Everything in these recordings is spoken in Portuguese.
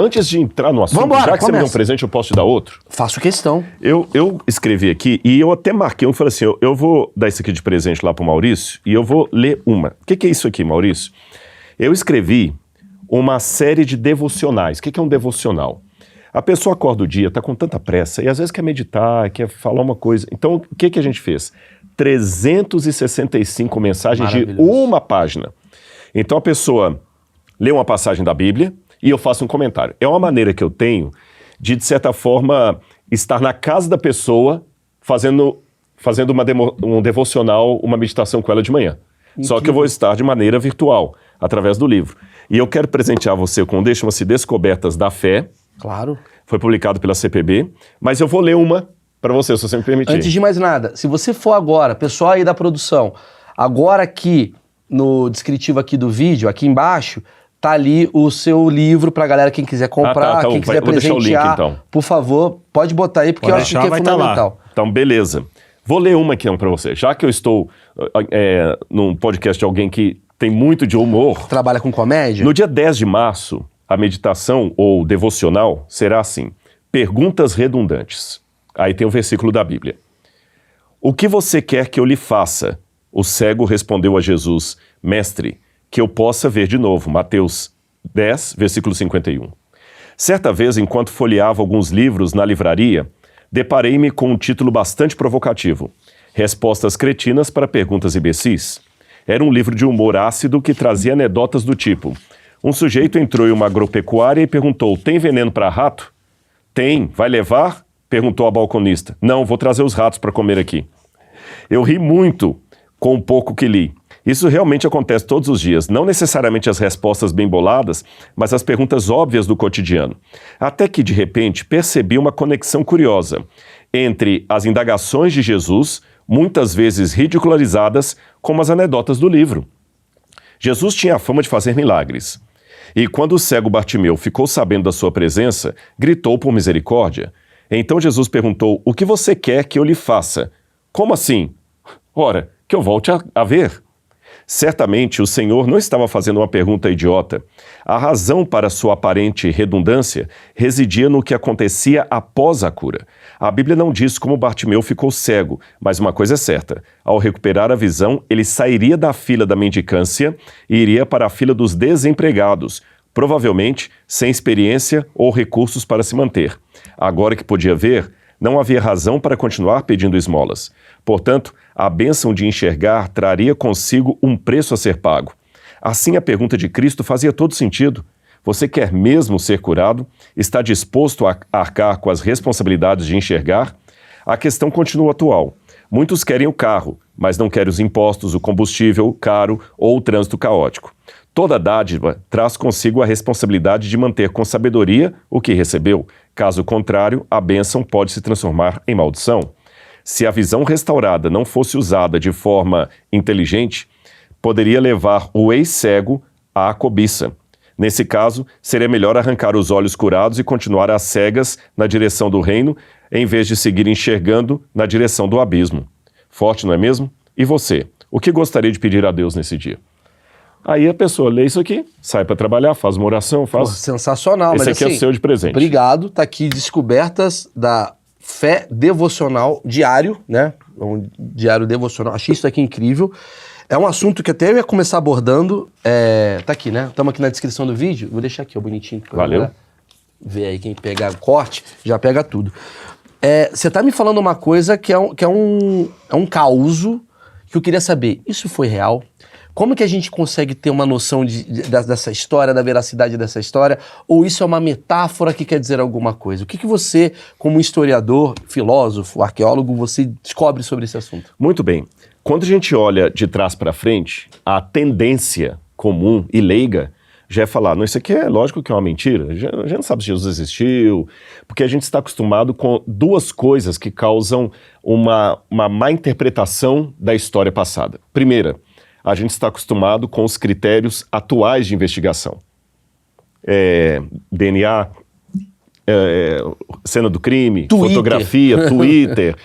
Antes de entrar no assunto, Vambora, já que começa. você me deu um presente, eu posso te dar outro? Faço questão. Eu escrevi aqui e eu até marquei um e falei assim, eu vou dar isso aqui de presente lá pro Maurício e eu vou ler uma. O que é isso aqui, Maurício? Eu escrevi uma série de devocionais. O que é um devocional? A pessoa acorda o dia, tá com tanta pressa e às vezes quer meditar, quer falar uma coisa. Então, o que a gente fez? 365 mensagens de uma página. Então, a pessoa lê uma passagem da Bíblia e eu faço um comentário. É uma maneira que eu tenho de certa forma, estar na casa da pessoa fazendo um devocional, uma meditação com ela de manhã. Incrível. Só que eu vou estar de maneira virtual, através do livro. E eu quero presentear você com Chama-se Descobertas da Fé. Claro. Foi publicado pela CPB, mas eu vou ler uma para você, se você me permitir. Antes de mais nada, se você for agora, pessoal aí da produção, agora aqui no descritivo aqui do vídeo, aqui embaixo, tá ali o seu livro pra galera, quem quiser comprar, quem quiser presentear, vou deixar o link, então. Por favor, pode botar aí, porque eu acho que é fundamental. Então, beleza. Vou ler uma aqui para você. Já que eu estou num podcast de alguém que tem muito de humor... Trabalha com comédia? No dia 10 de março, a meditação ou devocional será assim: perguntas redundantes. Aí tem o versículo da Bíblia. O que você quer que eu lhe faça? O cego respondeu a Jesus: Mestre, que eu possa ver de novo. Mateus 10, versículo 51. Certa vez, enquanto folheava alguns livros na livraria, deparei-me com um título bastante provocativo: Respostas cretinas para perguntas imbecis. Era um livro de humor ácido que trazia anedotas do tipo: um sujeito entrou em uma agropecuária e perguntou: tem veneno para rato? Tem. Vai levar? Perguntou a balconista. Não, vou trazer os ratos para comer aqui. Eu ri muito com o pouco que li. Isso realmente acontece todos os dias, não necessariamente as respostas bem boladas, mas as perguntas óbvias do cotidiano. Até que, de repente, percebi uma conexão curiosa entre as indagações de Jesus, muitas vezes ridicularizadas, como as anedotas do livro. Jesus tinha a fama de fazer milagres. E quando o cego Bartimeu ficou sabendo da sua presença, gritou por misericórdia. Então Jesus perguntou: o que você quer que eu lhe faça? Como assim? Ora, que eu volte a ver. Certamente o Senhor não estava fazendo uma pergunta idiota. A razão para sua aparente redundância residia no que acontecia após a cura. A Bíblia não diz como Bartimeu ficou cego, mas uma coisa é certa: ao recuperar a visão, ele sairia da fila da mendicância e iria para a fila dos desempregados, provavelmente sem experiência ou recursos para se manter. Agora que podia ver, não havia razão para continuar pedindo esmolas. Portanto, a bênção de enxergar traria consigo um preço a ser pago. Assim, a pergunta de Cristo fazia todo sentido. Você quer mesmo ser curado? Está disposto a arcar com as responsabilidades de enxergar? A questão continua atual. Muitos querem o carro, mas não querem os impostos, o combustível caro ou o trânsito caótico. Toda dádiva traz consigo a responsabilidade de manter com sabedoria o que recebeu. Caso contrário, a bênção pode se transformar em maldição. Se a visão restaurada não fosse usada de forma inteligente, poderia levar o ex-cego à cobiça. Nesse caso, seria melhor arrancar os olhos curados e continuar às cegas na direção do reino, em vez de seguir enxergando na direção do abismo. Forte, não é mesmo? E você? O que gostaria de pedir a Deus nesse dia? Aí a pessoa lê isso aqui, sai para trabalhar, faz uma oração, faz... Pô, sensacional. Esse mas aqui assim, é o seu de presente. Obrigado, tá aqui Descobertas da Fé Devocional Diário, né? Um diário devocional. Achei isso aqui incrível. É um assunto que até eu ia começar abordando. Tá aqui, né? Estamos aqui na descrição do vídeo. Vou deixar aqui, ó, bonitinho. Valeu. Ver aí quem pegar corte, já pega tudo. Você tá me falando uma coisa que é um causo que eu queria saber. Isso foi real? Como que a gente consegue ter uma noção dessa história, da veracidade dessa história? Ou isso é uma metáfora que quer dizer alguma coisa? O que você, como historiador, filósofo, arqueólogo, você descobre sobre esse assunto? Muito bem. Quando a gente olha de trás para frente, a tendência comum e leiga já é falar: não, isso aqui é lógico que é uma mentira, a gente não sabe se Jesus existiu, porque a gente está acostumado com duas coisas que causam uma má interpretação da história passada. Primeira, a gente está acostumado com os critérios atuais de investigação. DNA, cena do crime, Twitter. Fotografia, Twitter,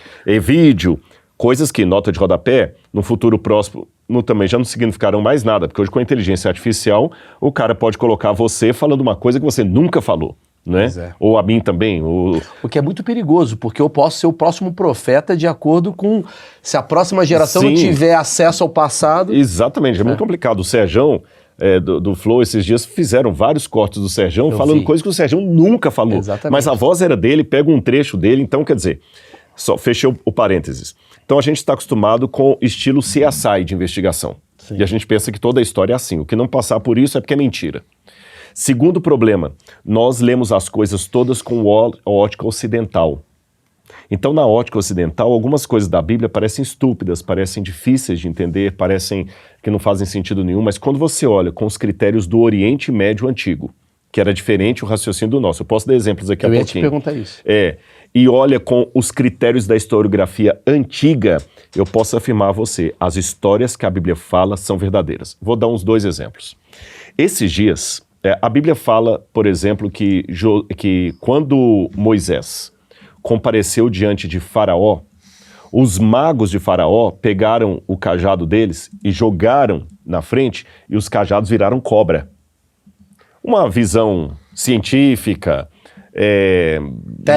vídeo, coisas que, nota de rodapé, no futuro próximo também já não significarão mais nada, porque hoje com a inteligência artificial, o cara pode colocar você falando uma coisa que você nunca falou. né? Pois é. Ou a mim também. O que é muito perigoso, porque eu posso ser o próximo profeta de acordo com... Se a próxima geração não Sim. tiver acesso ao passado... Exatamente, é muito complicado. O Serjão, do Flow, esses dias fizeram vários cortes do Serjão falando coisas que o Serjão nunca falou. Exatamente. Mas a voz era dele, pega um trecho dele, então quer dizer... Só fechei o parênteses. Então a gente está acostumado com estilo CSI de investigação. Sim. E a gente pensa que toda a história é assim. O que não passar por isso é porque é mentira. Segundo problema, nós lemos as coisas todas com ótica ocidental. Então, na ótica ocidental, algumas coisas da Bíblia parecem estúpidas, parecem difíceis de entender, parecem que não fazem sentido nenhum, mas quando você olha com os critérios do Oriente Médio Antigo, que era diferente o raciocínio do nosso, eu posso dar exemplos aqui a pouquinho. Eu ia te perguntar isso. E olha com os critérios da historiografia antiga, eu posso afirmar a você, as histórias que a Bíblia fala são verdadeiras. Vou dar uns 2 exemplos. Esses dias, a Bíblia fala, por exemplo, que quando Moisés compareceu diante de Faraó, os magos de Faraó pegaram o cajado deles e jogaram na frente e os cajados viraram cobra. Uma visão científica,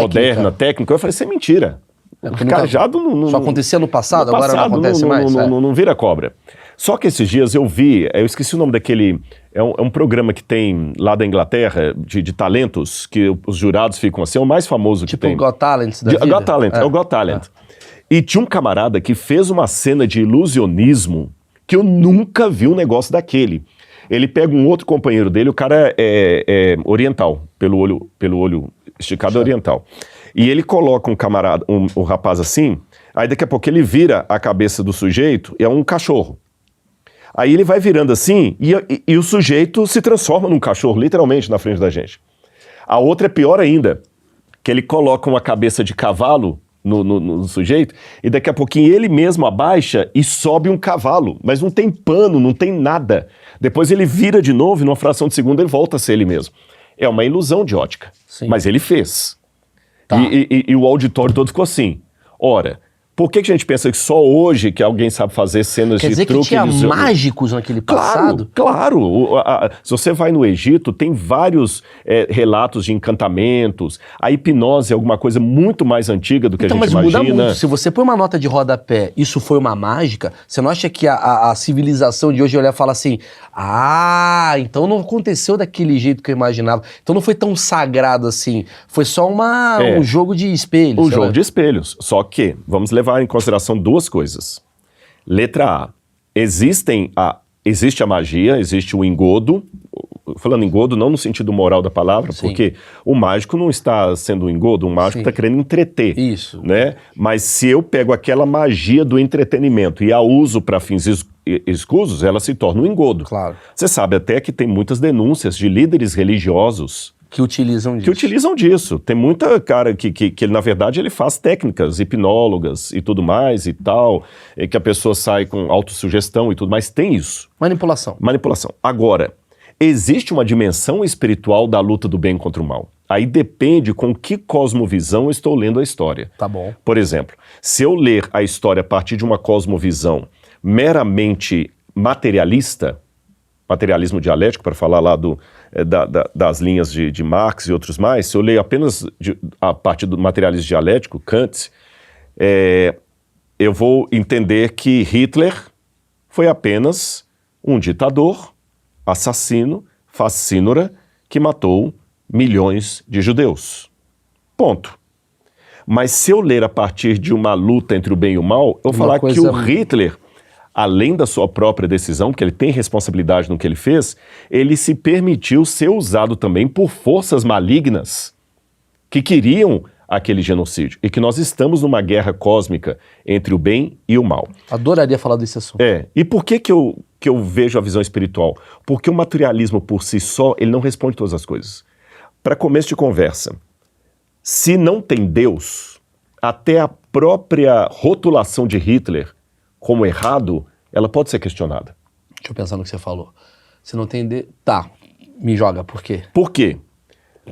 moderna, técnica. Eu falei, isso é mentira. O cajado não... Só acontecia no passado, agora não acontece mais? Não vira cobra. Só que esses dias eu vi, eu esqueci o nome daquele... É um programa que tem lá da Inglaterra, de talentos, que os jurados ficam assim, é o mais famoso que tem. Tipo o Got Talent da vida? Got Talent, é o Got Talent. E tinha um camarada que fez uma cena de ilusionismo que eu nunca vi um negócio daquele. Ele pega um outro companheiro dele, o cara é oriental, pelo olho esticado oriental. E ele coloca um camarada, um rapaz assim, aí daqui a pouco ele vira a cabeça do sujeito e é um cachorro. Aí ele vai virando assim e o sujeito se transforma num cachorro, literalmente, na frente da gente. A outra é pior ainda, que ele coloca uma cabeça de cavalo no sujeito e daqui a pouquinho ele mesmo abaixa e sobe um cavalo, mas não tem pano, não tem nada. Depois ele vira de novo e numa fração de segundo ele volta a ser ele mesmo. É uma ilusão de ótica, mas ele fez. Tá. E o auditório todo ficou assim. Ora, por que a gente pensa que só hoje que alguém sabe fazer cenas de truque? Quer dizer que tinha mágicos naquele passado? Claro. Se você vai no Egito, tem vários relatos de encantamentos. A hipnose é alguma coisa muito mais antiga do que a gente imagina. Mas muda muito. Se você põe uma nota de rodapé, isso foi uma mágica, você não acha que a civilização de hoje olha e fala assim, então não aconteceu daquele jeito que eu imaginava. Então não foi tão sagrado assim. Foi só um jogo de espelhos. Um jogo de espelhos. Só que, vamos levar em consideração 2 coisas. Letra A. Existe a magia, existe o engodo. Falando engodo, não no sentido moral da palavra, porque o mágico não está sendo um engodo, o mágico está querendo entreter. Isso. Né? Mas se eu pego aquela magia do entretenimento e a uso para fins escusos, ela se torna um engodo. Claro. Você sabe até que tem muitas denúncias de líderes religiosos que utilizam disso. Tem muita cara que na verdade, ele faz técnicas hipnólogas e tudo mais e tal, e que a pessoa sai com autossugestão e tudo mais. Tem isso. Manipulação. Agora, existe uma dimensão espiritual da luta do bem contra o mal. Aí depende com que cosmovisão eu estou lendo a história. Tá bom. Por exemplo, se eu ler a história a partir de uma cosmovisão meramente materialista, materialismo dialético, para falar lá das linhas de Marx e outros mais, se eu leio apenas a partir do materialismo dialético, Kant, eu vou entender que Hitler foi apenas um ditador, assassino, facínora, que matou milhões de judeus. Ponto. Mas se eu ler a partir de uma luta entre o bem e o mal, eu vou falar que o Hitler, além da sua própria decisão, porque ele tem responsabilidade no que ele fez, ele se permitiu ser usado também por forças malignas que queriam aquele genocídio. E que nós estamos numa guerra cósmica entre o bem e o mal. Adoraria falar desse assunto. E por que eu vejo a visão espiritual? Porque o materialismo por si só, ele não responde todas as coisas. Para começo de conversa, se não tem Deus, até a própria rotulação de Hitler como errado, ela pode ser questionada. Deixa eu pensar no que você falou. Se não tem... Tá, me joga, por quê? Por quê?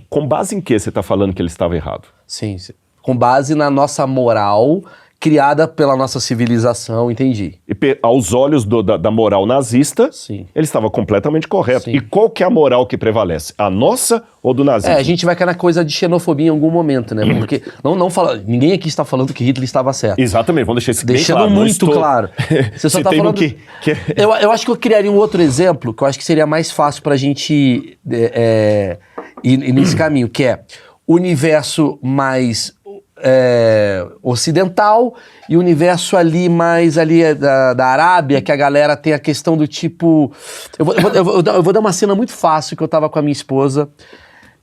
Com base em que você está falando que ele estava errado? Sim, com base na nossa moral, criada pela nossa civilização, entendi. E aos olhos da moral nazista, Sim. ele estava completamente correto. Sim. E qual que é a moral que prevalece? A nossa ou do nazismo? A gente vai cair na coisa de xenofobia em algum momento, né? Porque ninguém aqui está falando que Hitler estava certo. Exatamente, vamos deixar isso bem Deixando claro. Não muito estou claro. Você só tá citando falando... que Eu acho que eu criaria um outro exemplo, que eu acho que seria mais fácil pra gente ir nesse caminho, que é o universo mais ocidental e o universo ali mais ali da Arábia, que a galera tem a questão do tipo... Eu vou dar uma cena muito fácil, que eu tava com a minha esposa.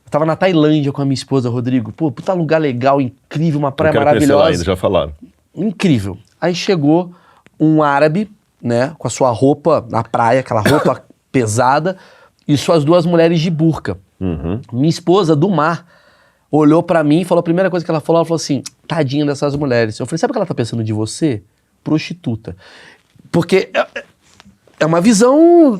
Eu tava na Tailândia com a minha esposa, Rodrigo. Pô, puta lugar legal, incrível, uma praia maravilhosa. Lá ainda, já falaram. Incrível. Aí chegou um árabe, né, com a sua roupa na praia, aquela roupa pesada, e suas duas mulheres de burca. Uhum. Minha esposa, do mar, olhou pra mim e falou, a primeira coisa que ela falou assim, tadinha dessas mulheres. Eu falei, sabe o que ela tá pensando de você? Prostituta. Porque é uma visão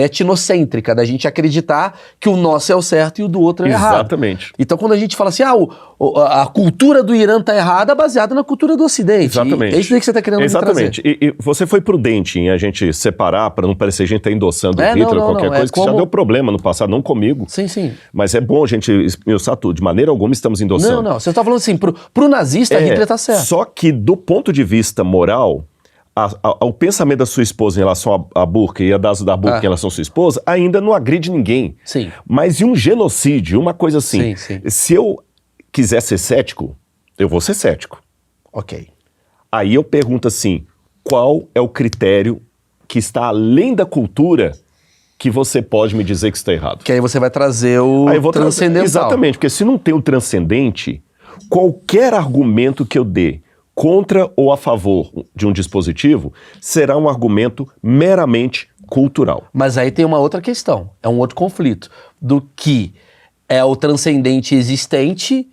etnocêntrica da gente acreditar que o nosso é o certo e o do outro é errado. Exatamente. Então quando a gente fala assim, a cultura do Irã tá errada, baseada na cultura do Ocidente. Exatamente. É isso daí que você tá querendo Exatamente. me trazer. E você foi prudente em a gente separar, para não parecer que a gente tá endossando o Hitler ou qualquer coisa, que já deu problema no passado, não comigo. Sim, sim. Mas é bom a gente esmiuçar tudo. De maneira alguma estamos endossando. Não. Você tá falando assim, pro nazista, Hitler tá certo. Só que do ponto de vista moral, o pensamento da sua esposa em relação à burca e a da burca em relação à sua esposa ainda não agride ninguém. Sim. Mas e um genocídio, uma coisa assim. Sim. Se eu quiser ser cético, eu vou ser cético. Ok. Aí eu pergunto assim, qual é o critério que está além da cultura que você pode me dizer que está errado? Que aí você vai trazer o transcendental. Exatamente, porque se não tem o transcendente, qualquer argumento que eu dê contra ou a favor de um dispositivo será um argumento meramente cultural. Mas aí tem uma outra questão, é um outro conflito, do que é o transcendente existente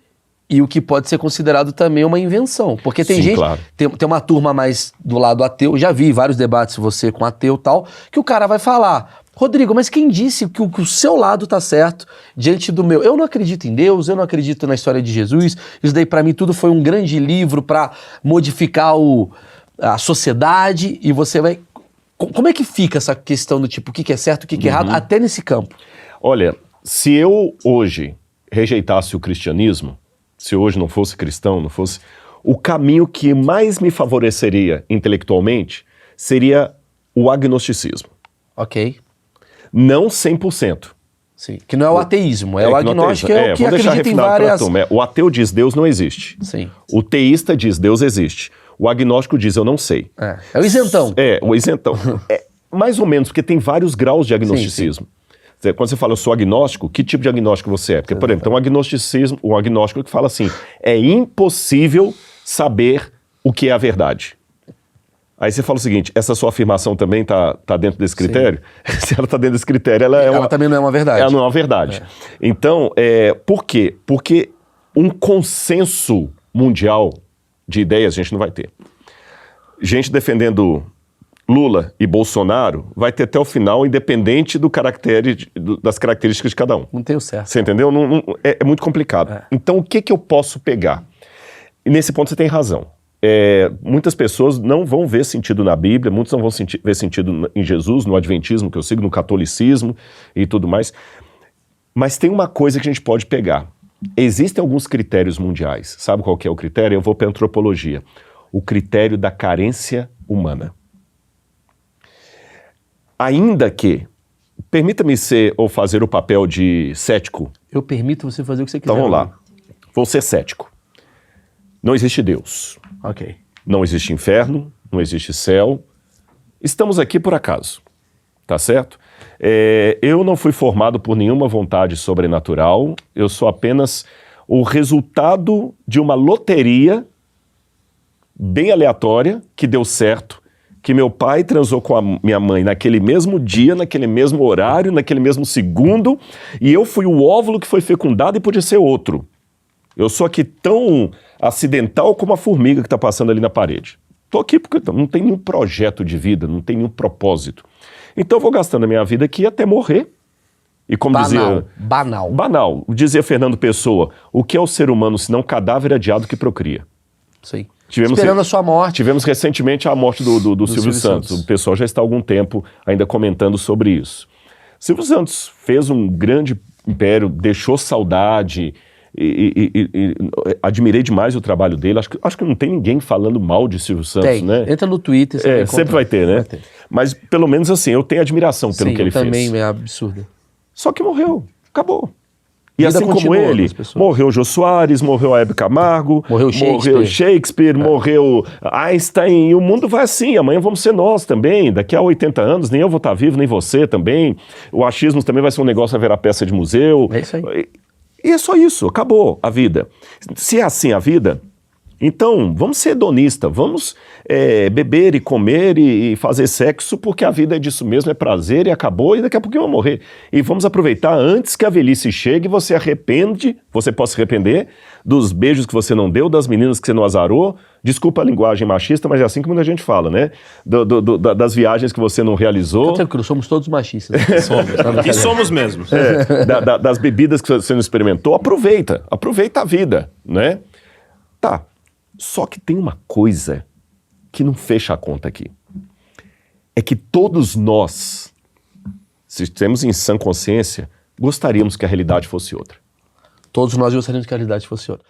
e o que pode ser considerado também uma invenção. Porque tem gente, claro. tem uma turma mais do lado ateu, já vi vários debates, você com ateu e tal, que o cara vai falar, Rodrigo, mas quem disse que o seu lado tá certo diante do meu? Eu não acredito em Deus, eu não acredito na história de Jesus, isso daí pra mim tudo foi um grande livro pra modificar a sociedade e você vai... Como é que fica essa questão do tipo, o que é certo, o que é errado, até nesse campo? Olha, se eu hoje rejeitasse o cristianismo, se hoje não fosse cristão, não fosse... O caminho que mais me favoreceria intelectualmente seria o agnosticismo. Ok. Não 100%. Sim. Que não é o ateísmo, o agnóstico é o que acredita em várias... O ateu diz Deus não existe. Sim. O teísta diz Deus existe. O agnóstico diz eu não sei. É o isentão. O isentão. Mais ou menos, porque tem vários graus de agnosticismo. Sim. Quando você fala eu sou agnóstico, que tipo de agnóstico você é? Porque, por exemplo, tem um agnóstico que fala assim, é impossível saber o que é a verdade. Aí você fala o seguinte, essa sua afirmação também tá dentro desse critério? Se ela tá dentro desse critério, ela também não é uma verdade. Ela não é uma verdade. Então, por quê? Porque um consenso mundial de ideias a gente não vai ter. Gente defendendo Lula e Bolsonaro vai ter até o final, independente das características de cada um. Não tem o certo. Você entendeu? É muito complicado. Então, o que eu posso pegar? E nesse ponto você tem razão. Muitas pessoas não vão ver sentido na Bíblia, muitos não vão ver sentido em Jesus, no Adventismo que eu sigo, no catolicismo e tudo mais. Mas tem uma coisa que a gente pode pegar. Existem alguns critérios mundiais. Sabe qual que é o critério? Eu vou para a antropologia. O critério da carência humana. Ainda que, permita-me fazer o papel de cético. Eu permito você fazer o que você quiser. Então vamos lá. Vou ser cético. Não existe Deus. Ok. Não existe inferno, não existe céu. Estamos aqui por acaso, tá certo? Eu não fui formado por nenhuma vontade sobrenatural, eu sou apenas o resultado de uma loteria bem aleatória que deu certo, que meu pai transou com a minha mãe naquele mesmo dia, naquele mesmo horário, naquele mesmo segundo, e eu fui o óvulo que foi fecundado e podia ser outro. Eu sou aqui tão acidental como a formiga que está passando ali na parede. Estou aqui porque não tem nenhum projeto de vida, não tem nenhum propósito. Então eu vou gastando a minha vida aqui até morrer. E como dizia... Banal. Banal. Dizia Fernando Pessoa, o que é o ser humano senão cadáver adiado que procria? Sim. Esperando a sua morte. Tivemos recentemente a morte do Silvio Santos. O pessoal já está há algum tempo ainda comentando sobre isso. Silvio Santos fez um grande império, deixou saudade, admirei demais o trabalho dele. Acho que não tem ninguém falando mal de Silvio Santos, né? Entra no Twitter, você vai sempre vai ter, né? Vai ter. Mas pelo menos assim, eu tenho admiração pelo que ele fez. Também é absurdo. Só que morreu, acabou. E Vida assim como continua ele, das pessoas. morreu Jô Soares, morreu a Hebe Camargo, Morreu Shakespeare, morreu Einstein, e o mundo vai assim, amanhã vamos ser nós também, daqui a 80 anos, nem eu vou estar vivo, nem você também, o achismo também vai ser um negócio a virar peça de museu. É isso aí. E é só isso, acabou a vida. Se é assim a vida, então vamos ser hedonistas, vamos beber e comer e fazer sexo, porque a vida é disso mesmo, é prazer e acabou, e daqui a pouquinho eu vou morrer. E vamos aproveitar antes que a velhice chegue e você possa se arrepender dos beijos que você não deu, das meninas que você não azarou, desculpa a linguagem machista, mas é assim que muita gente fala, né? Das viagens que você não realizou. Fica tranquilo, somos todos machistas. E somos mesmos. Das bebidas que você não experimentou, aproveita a vida, né? Tá, só que tem uma coisa que não fecha a conta aqui. É que todos nós, se estamos em sã consciência, gostaríamos que a realidade fosse outra. Todos nós gostaríamos que a realidade fosse outra.